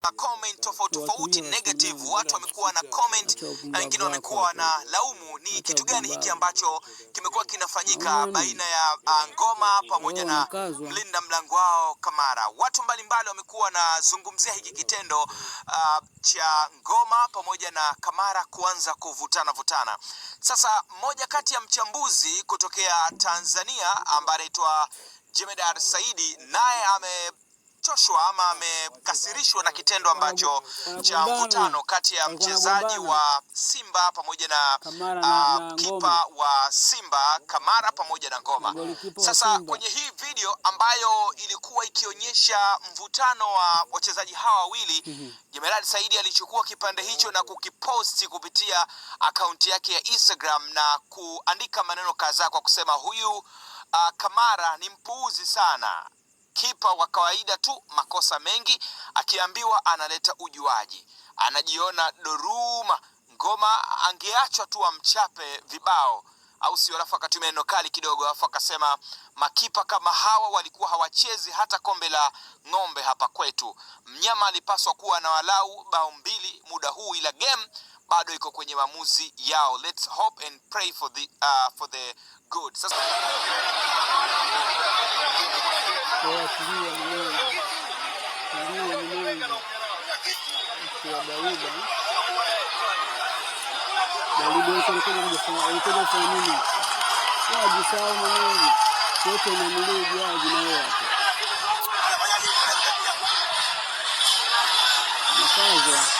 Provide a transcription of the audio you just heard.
comment tofauti negative. Watu wamekuwa na comment na wengine wamekuwa na laumu. Ni kitu gani hiki ambacho kimekuwa kinafanyika baina ya Ngoma pamoja na mlinda mlango wao Kamara? Watu mbalimbali wamekuwa na zungumzia hiki kitendo cha Ngoma pamoja na Kamara kuanza kuvutana. Sasa mmoja kati ya mchambuzi kutokea Tanzania ambaye anaitwa Jemedar Saidi, naye amechoshwa ama amekasirishwa na kitendo ambacho cha mvutano kati ya mchezaji wa Simba pamoja na kipa wa Simba Kamara pamoja na Ngoma. Sasa kwenye hii video ambayo ilikuwa ikionyesha mvutano wa wachezaji hawa wawili, Jemedar Saidi alichukua kipande hicho na kukiposti kupitia akaunti yake ya Instagram na kuandika maneno kadhaa kwa kusema huyu Kamara ni mpuuzi sana, kipa wa kawaida tu, makosa mengi, akiambiwa analeta ujuaji, anajiona doruma. Ngoma angeachwa tu amchape vibao, au sio? Alafu akatumia neno kali kidogo, alafu akasema makipa kama hawa walikuwa hawachezi hata kombe la ng'ombe hapa kwetu. Mnyama alipaswa kuwa na walau bao 2 muda huu, ila game bado iko kwenye maamuzi yao. Let's hope and pray for the good. Sasa Nakaza